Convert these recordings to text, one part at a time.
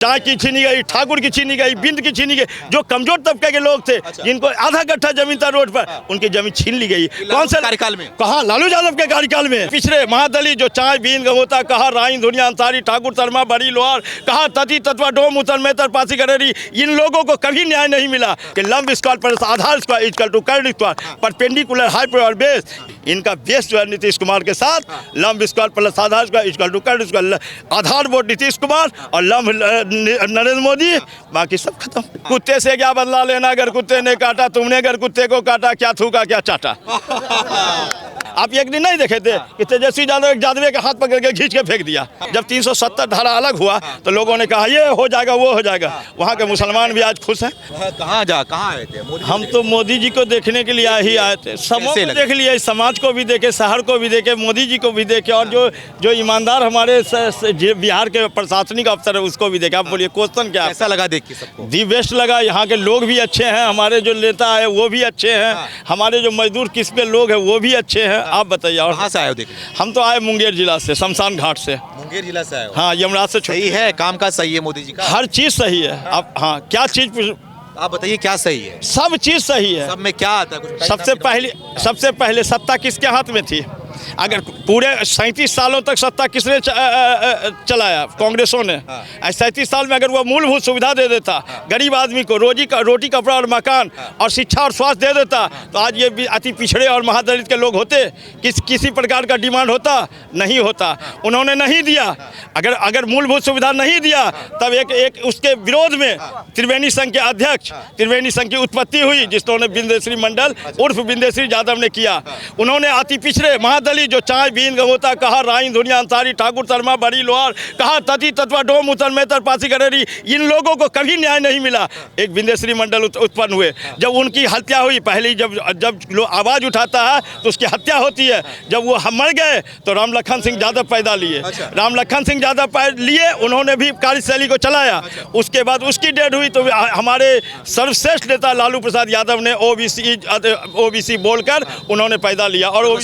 चाय की छीनी गई, ठाकुर की छीनी गई, बिंद की छीनी गई। जो कमजोर तबके के लोग थे, जिनको आधा कट्ठा जमीन था रोड पर, उनकी जमीन छीन ली गई। कौन से कार्यकाल में? कहा लालू यादव के कार्यकाल में। पिछड़े महादलित जो चाय बीन गमोता, कहा राई दुनिया अंसारी, ठाकुर शर्मा, बड़ी लोहार, कहा तती तत्वा डोम उतर मेतर पासी करेरी, इन लोगों को कभी न्याय नहीं मिला कि लंब स्क्वायर पर आधार स्क्वायर इक्वल टू कर्ड स्क्वायर परपेंडिकुलर हाइपर और बेस। इनका बेस जो है नीतीश कुमार के साथ, लंब स्क्वायर प्लस आधार स्क्वायर इक्वल टू कर्ड स्क्वायर। आधार वोट नीतीश कुमार और लंब नरेंद्र मोदी, बाकी सब खत्म। कुत्ते से क्या बदला लेना, अगर कुत्ते ने काटा तुमने, अगर कुत्ते को काटा क्या थूका क्या चाटा। आप एक दिन नहीं देखे थे कि तेजस्वी यादव के हाथ पकड़ के खींच के फेंक दिया। जब 370 धारा अलग हुआ तो लोगों ने कहा ये हो जाएगा वो हो जाएगा। वहाँ के मुसलमान भी आज खुश हैं। कहाँ आए थे? हम तो मोदी जी को देखने के लिए ही आए थे। सबको देख लिए, समाज को भी देखे, शहर को भी देखे, मोदी जी को भी देखे, और जो ईमानदार हमारे बिहार के प्रशासनिक अफसर है उसको भी देखे। आप बोलिए क्वेश्चन क्या? कैसा लगा देख के सबको? दी बेस्ट लगा। यहाँ के लोग भी अच्छे हैं, हमारे जो नेता है वो भी अच्छे हैं, हमारे जो मजदूर किस्म के लोग हैं वो भी अच्छे हैं। आप बताइए। और कहाँ से आए हो देखने? हम तो आए मुंगेर जिला से, शमशान घाट से। मुंगेर जिला से आए हो? हाँ, यमराज से। सही है, काम का सही है मोदी जी का? हर चीज़ सही है। आप हाँ, क्या चीज़ आप बताइए क्या सही है? सब चीज़ सही है। सब में क्या आता है? कुछ सबसे पहले सत्ता किसके हाथ में थी? अगर पूरे 37 सालों तक सत्ता किसने चलाया? कांग्रेसों ने। 37 साल में अगर वो मूलभूत सुविधा दे देता, गरीब आदमी को रोटी कपड़ा और मकान और शिक्षा और स्वास्थ्य दे देता, तो आज ये भी अति पिछड़े और महादलित के लोग होते। किसी प्रकार का डिमांड होता? नहीं होता। उन्होंने नहीं दिया। अगर मूलभूत सुविधा नहीं दिया, तब एक उसके विरोध में त्रिवेणी संघ के अध्यक्ष, त्रिवेणी संघ की उत्पत्ति हुई, जिसने बिंदेश्वरी मंडल उर्फ बिंदेश्वरी यादव ने किया। उन्होंने अति पिछड़े महादलित जो चाय बीन गमोता, कहा राई दुनिया अंसारी, ठाकुर शर्मा, बड़ी लोहार, कहा तती तत्वा डोम उतर मेतर पासी करेरी, इन लोगों को कभी न्याय नहीं मिला। एक बिंदेश्वरी मंडल उत्पन्न हुए। जब उनकी हत्या हुई, पहले जब लोग आवाज़ उठाता है तो उसकी हत्या होती है। जब वो मर गए तो राम लखन सिंह यादव पैदा लिए। राम लखन सिंह यादव लिए, उन्होंने भी कार्यशैली को चलाया। उसके बाद उसकी डेथ हुई तो हमारे सर्वश्रेष्ठ नेता लालू प्रसाद यादव ने ओबीसी बोलकर उन्होंने पैदा लिया। और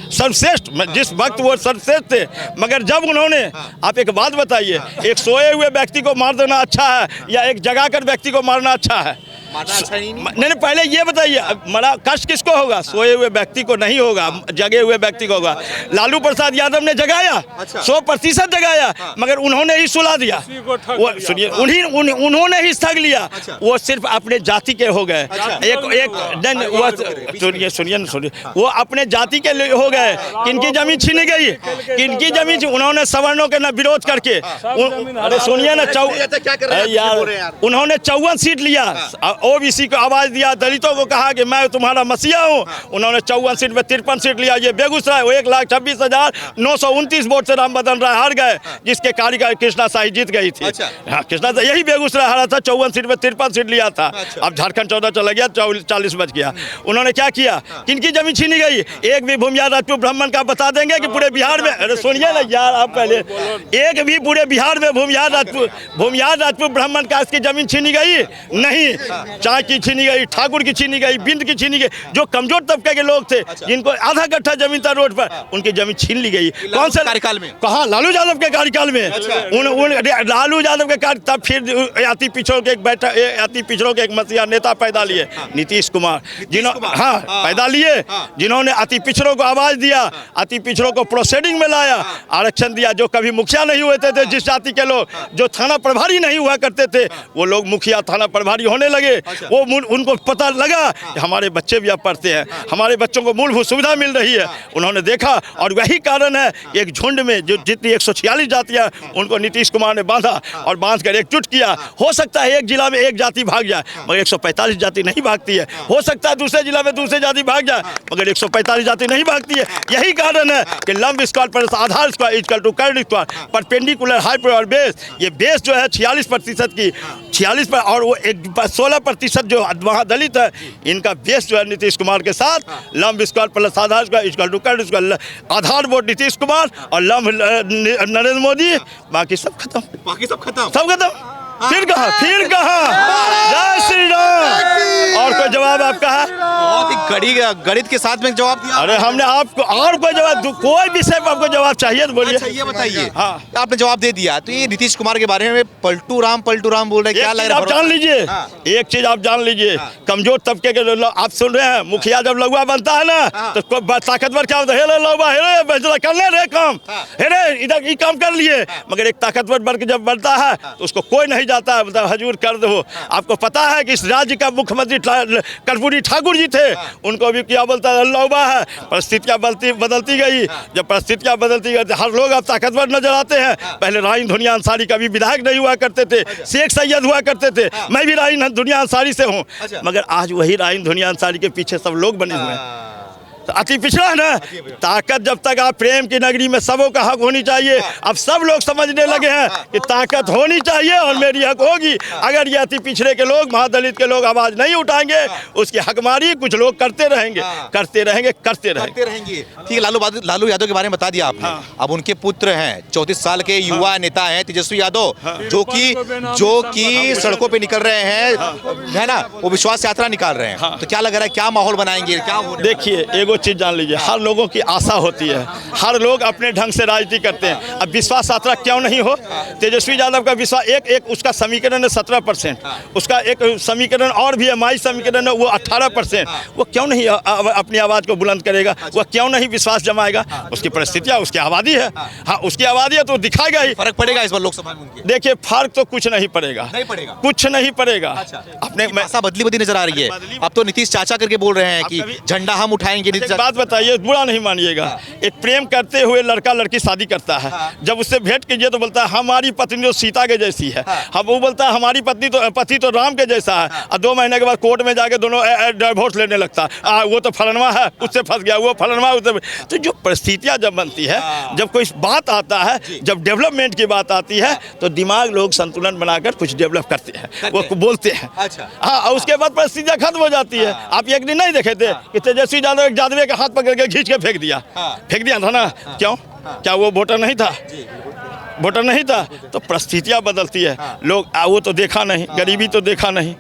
सर्वश्रेष्ठ, जिस वक्त वो सर्वश्रेष्ठ थे, मगर जब उन्होंने, आप एक बात बताइए, एक सोए हुए व्यक्ति को मार देना अच्छा है या एक जगाकर व्यक्ति को मारना अच्छा है? नहीं, पहले ये बताइए, मरा कष्ट किसको होगा? सोए हुए व्यक्ति को नहीं होगा, जगे हुए व्यक्ति को होगा। लालू प्रसाद यादव ने जगाया, 100% जगाया, मगर उन्होंने ही सुला दिया। वो सुनिए, उन्होंने ही स्थग लिया। वो सिर्फ अपने जाति के हो गए। सुनिए, वो अपने जाति के हो गए। किनकी जमीन छीनी गई? किनकी जमीन? उन्होंने सवर्णों के न विरोध करके, अरे सुनिए ना, यार उन्होंने 54 सीट लिया, ओबीसी को आवाज दिया, दलितों को कहा कि मैं तुम्हारा मसीहा हूँ। उन्होंने 54 सीट में 53 सीट लिया। ये बेगूसराय 1,26,929 वोट से रामबदन राय हार गए, जिसके कार्यकाल कृष्णा शाही जीत गई थी। हाँ, कृष्णा यही बेगूसराय हारा था, 54 सीट में 53 सीट लिया था। अब झारखंड 14 चला गया, 40 बच गया। उन्होंने क्या किया? किनकी जमीन छीनी गई? एक भी भूमियार राजपूत ब्राह्मण का बता देंगे कि पूरे बिहार में, अरे सुनिए ना यार, आप पहले, एक भी पूरे बिहार में भूमियार राजपूत ब्राह्मण का इसकी जमीन छीनी गई? नहीं। चाय की छीनी गई, ठाकुर की छीनी गई, बिंद की छीनी गई। जो कमजोर तबके के लोग थे, जिनको आधा कट्ठा जमीन था रोड पर, उनकी जमीन छीन ली गई। कौन से कार्यकाल में? कहा लालू यादव के कार्यकाल में। लालू यादव के कार्य, तब फिर अति पिछड़ों के एक मसीहा नेता पैदा लिए, नीतीश कुमार, हाँ पैदा लिए, जिन्होंने अति पिछड़ों को आवाज दिया, अति पिछड़ों को प्रोसीडिंग में लाया, आरक्षण दिया। जो कभी मुखिया नहीं हुए थे, जिस जाति के लोग, जो थाना प्रभारी नहीं हुआ करते थे, वो लोग मुखिया थाना प्रभारी होने लगे। वो उनको पता लगा कि हमारे बच्चे भी अब पढ़ते हैं, हमारे बच्चों को मूलभूत सुविधा मिल रही है। उन्होंने देखा, और वही कारण है एक झुंड में जो जितनी 146 जातियां, उनको नीतीश कुमार ने बांधा और बांध कर एकजुट किया। हो सकता है एक जिला में एक जाति भाग जाए, मगर 145 जाति नहीं भागती है। हो सकता है दूसरे जिला में दूसरे जाति भाग जाए, मगर 145 जाति नहीं भागती है। यही कारण है कि लंब स्क्वायर पर आधार स्क्वायर इक्वल टू कर्ड स्क्वायर परपेंडिकुलर हाइपर और बेस। ये बेस जो है 46% की, 46 पर, और वो 16% जो महादलित है, इनका बेस जो है नीतीश कुमार के साथ, लंब स्क्वायर प्लस आधार स्क्वायर इक्वल टू कर्ड स्क्वायर। आधार वोट नीतीश कुमार और लंब नरेंद्र मोदी, बाकी सब खत्म। सब खत्म। फिर कहा जय श्री राम। और कोई जवाब आपका है? बहुत ही गणित के साथ में जवाब दिया। अरे हमने आपको और कोई जवाब, कोई विषय पर आपको जवाब चाहिए तो बोलिए। अच्छा ये बताइए, हाँ। आपने जवाब दे दिया, तो ये नीतीश कुमार के बारे में पलटू राम बोल रहे हैं, क्या लग रहा है? आप जान लीजिए, हाँ। एक चीज आप जान लीजिए, कमजोर तबके के लोग आप सुन रहे हैं, मुखिया जब लघुआ बनता है ना तो ताकतवर क्या होता है, हेरे लघुआ हेरे बेचला कर ले रे काम, हेरे इधर ये काम कर लिए। मगर एक ताकतवर वर्ग जब बनता है तो उसको कोई नहीं जाता है, मतलब हजूर कर दो। आपको पता है कि इस राज्य का मुख्यमंत्री कर्पूरी ठाकुर जी थे, उनको भी क्या बोलता है, लौबा है। परिस्थितियाँ बदलती गई, जब परिस्थितियाँ बदलती गई हर लोग अब ताकतवर नजर आते हैं। पहले राइन दुनिया अंसारी कभी विधायक नहीं हुआ करते थे, शेख सैयद हुआ करते थे, मैं भी राइन दुनिया अंसारी से हूँ, मगर आज वही राइन दुनिया अंसारी के पीछे सब लोग बने हुए हैं। तो अति पिछड़ा है ना। ताकत जब तक आप प्रेम की नगरी में सबों का हक होनी चाहिए। अब सब लोग समझने लगे हैं कि ताकत होनी चाहिए और मेरी हक होगी। अगर ये अति पिछड़े के लोग, महादलित के लोग आवाज नहीं उठाएंगे, उसकी हकमारी कुछ लोग करते रहेंगे। ठीक है, लालू यादव के बारे में बता दिया आपने। अब उनके पुत्र हैं, 34 साल के युवा नेता हैं तेजस्वी यादव, जो कि सड़कों पे निकल रहे हैं, है ना, वो विश्वास यात्रा निकाल रहे हैं। तो क्या लग रहा है, क्या माहौल बनाएंगे, क्या? देखिए एगो चीज जान लीजिए, हर लोगों की आशा होती है, हर लोग अपने ढंग से राजनीति करते हैं। अब विश्वास यात्रा क्यों नहीं हो? तेजस्वी यादव का विश्वास एक उसका समीकरण है 17%, उसका एक समीकरण और भी है, माई समीकरण है वो 18%। वो क्यों नहीं अपनी आवाज को बुलंद करेगा? वो क्यों नहीं विश्वास जमाएगा? उसकी परिस्थितियाँ, उसकी आबादी है। हाँ उसकी आबादी है तो दिखाएगा ही। फर्क पड़ेगा इस बार लोकसभा में उनके? देखिए फर्क तो कुछ नहीं पड़ेगा, कुछ नहीं पड़ेगा। अपने भाषा बदली नजर आ रही है। अब तो नीतीश चाचा करके बोल रहे हैं कि झंडा हम उठाएंगे। एक बात बताइए, बुरा नहीं मानिएगा, एक प्रेम करते हुए लड़का लड़की शादी करता है, जब उससे भेंट कीजिए तो बोलता है हमारी पत्नी तो सीता के जैसी है, हम वो बोलता है हमारी पति तो राम के जैसा है, और 2 महीने के बाद कोर्ट में जाके दोनों डिवोर्स लेने लगता है। वो तो फलनवा है, उससे फंस गया, वो फलनवा उससे। तो जो परिस्थितियाँ जब बनती है, जब कोई बात आता है, जब डेवलपमेंट की बात आती है, तो दिमाग लोग संतुलन बनाकर कुछ डेवलप करते हैं, वो बोलते हैं। हाँ, और उसके बाद परिस्थितियाँ खत्म हो जाती है। आप एक दिन नहीं देखे थे कि तेजस्वी यादव के हाथ पकड़ के खींच के फेंक दिया था ना? क्यों? क्या वो वोटर नहीं था? वोटर नहीं था। तो परिस्थितियाँ बदलती है, लोग वो तो देखा नहीं, गरीबी तो देखा नहीं।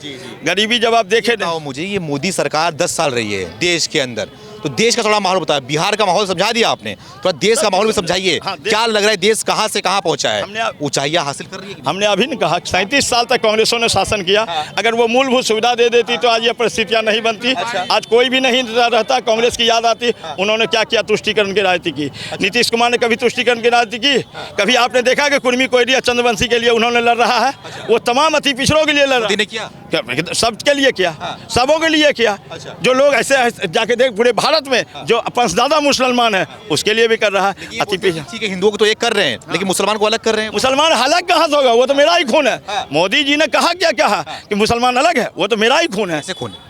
गरीबी जब आप देखे मुझे, ये मोदी सरकार 10 साल रही है देश के अंदर, तो देश का थोड़ा माहौल बताया। बिहार का माहौल समझा दिया आपने, थोड़ा देश का माहौल भी समझाइए। क्या लग रहा है, देश कहां से कहां पहुंचा है, ऊंचाइयां हासिल कर रही है? हमने अभी नहीं कहा 37 साल तक कांग्रेसों ने शासन किया। अगर वो मूलभूत सुविधा दे देती तो आज ये परिस्थितियां नहीं बनती। आज कोई भी नहीं रहता, कांग्रेस की याद आती। उन्होंने क्या किया? तुष्टीकरण की राजनीति की। नीतीश कुमार ने कभी तुष्टीकरण की राजनीति की? कभी आपने देखा कि कुर्मी कोयलिया चंद्रवंशी के लिए उन्होंने लड़ रहा है? वो तमाम अति पिछड़ों के लिए लड़ रहा है, सबके लिए किया, सबों के लिए किया। जो लोग ऐसे जाके देख, पूरे भारत में जो पंचदादा मुसलमान है उसके लिए भी कर रहा है। अति ठीक है, हिंदुओं को तो एक कर रहे हैं, लेकिन मुसलमान को अलग कर रहे हैं। मुसलमान अलग कहाँ से होगा? वो तो मेरा ही खून है। मोदी जी ने कहा क्या कहा कि मुसलमान अलग है? वो तो मेरा ही खून है,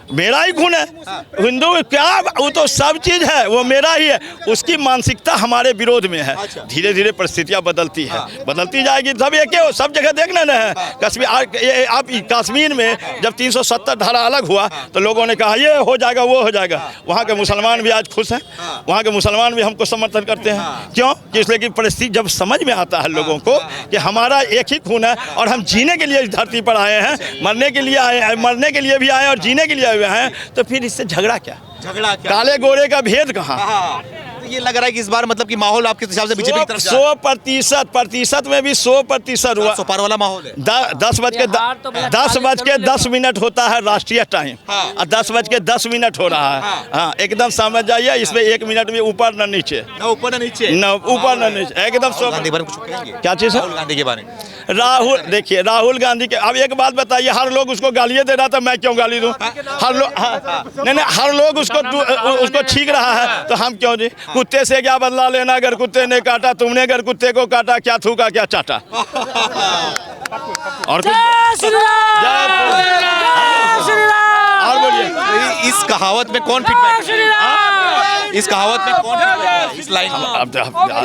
मेरा ही खून है। हिंदू क्या, वो तो सब चीज है, वो मेरा ही है। उसकी मानसिकता हमारे विरोध में है। धीरे धीरे परिस्थितियां बदलती है, बदलती जाएगी। सब एक हो, सब जगह देखना न है। कश्मीर, आप कश्मीर में जब 370 धारा अलग हुआ तो लोगों ने कहा ये हो जाएगा, वो हो जाएगा। वहाँ के मुसलमान भी आज खुश हैं, वहाँ के मुसलमान भी हमको समर्थन करते हैं। क्यों? इसलिए कि परिस्थिति जब समझ में आता है लोगों को कि हमारा एक ही खून है और हम जीने के लिए इस धरती पर आए हैं, मरने के लिए आए, मरने के लिए भी आए और जीने के लिए हैं, तो फिर इससे झगड़ा क्या? काले गोरे का भेद कहाँ? ये लग रहा है कि इस बार मतलब कि माहौल आपके हिसाब से बीजेपी की तरफ 100% में भी 100% हुआ। सुपार वाला माहौल है। 10:10 होता है राष्ट्रीय टाइम, और 10:10 हो रहा है। हाँ, एकदम समझ जाइए, इसमें 1 मिनट में ऊपर न नीचे, न ऊपर न नीचे, एकदम। क्या चीज है? राहुल गांधी के बारे में। राहुल, देखिए राहुल गांधी के, अब एक बात बताइए, हर लोग उसको गालियाँ दे रहा था, मैं क्यों गाली दूं? हर लोग नहीं, हर लोग उसको छींक रहा है, तो हम क्यों जी? कुत्ते से क्या बदला लेना? अगर कुत्ते ने काटा, तुमने अगर कुत्ते को काटा, क्या थूका क्या चाटा? और कुछ? और बोलिए। इस कहावत में कौन फिट बैठा? इस कहावत में कौन फिट बैठा? इस लाइन में अब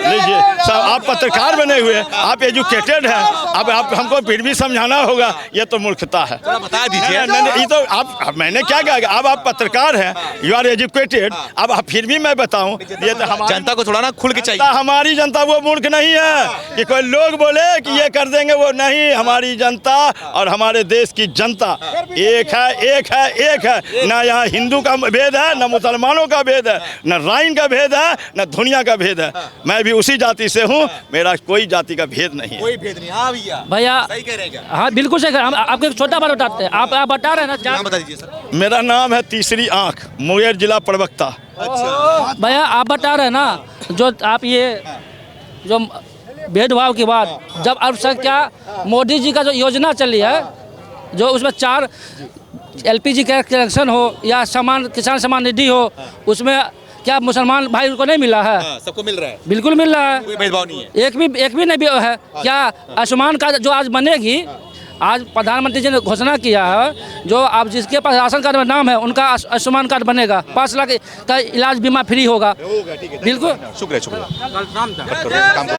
लीजिए सब, आप पत्रकार बने हुए, आप एजुकेटेड हैं, अब आप हमको फिर भी समझाना होगा, ये तो मूर्खता है। थोड़ा बता दीजिए। नहीं, ये तो आप, मैंने क्या कहा, अब आप पत्रकार हैं, यू आर एजुकेटेड, अब आप फिर भी मैं बताऊं, ये तो हमारी जनता को थोड़ा ना खुल के चाहिए। जनता, हमारी जनता वो मूर्ख नहीं है कि कोई लोग बोले कि ये कर देंगे, वो नहीं। हमारी जनता और हमारे देश की जनता एक है, एक है, एक है। ना यहाँ हिंदू का भेद है, ना मुसलमानों का भेद है, न राइन का भेद है, न दुनिया का भेद है। मैं भी उसी जाति से हूँ, मेरा कोई जाति का भेद नहीं है। कोई भेद नहीं। हाँ भैया, भैया सही कह रहे हैं क्या? हाँ बिल्कुल सही। हम आपको एक छोटा बात बताते हैं, आप बता रहे हैं ना नाम बता दीजिए सर। मेरा नाम है तीसरी आंख, मुंगेर जिला प्रवक्ता। भैया आप बता रहे हैं ना, जो आप ये जो भेदभाव की बात, जब अब तक क्या मोदी जी का जो योजना चली है, जो उसमें 4 LPG कनेक्शन हो या समान किसान सम्मान निधि हो, उसमें क्या मुसलमान भाई को नहीं मिला है? सबको मिल रहा है, बिल्कुल मिल रहा है, कोई भेदभाव नहीं है। एक भी नहीं है। क्या आयुष्मान कार्ड जो आज बनेगी, आज प्रधानमंत्री जी ने घोषणा किया है, जो आप जिसके पास राशन कार्ड में नाम है उनका आयुष्मान कार्ड बनेगा, 5 लाख का इलाज बीमा फ्री होगा। ठीक है, बिल्कुल शुक्रिया।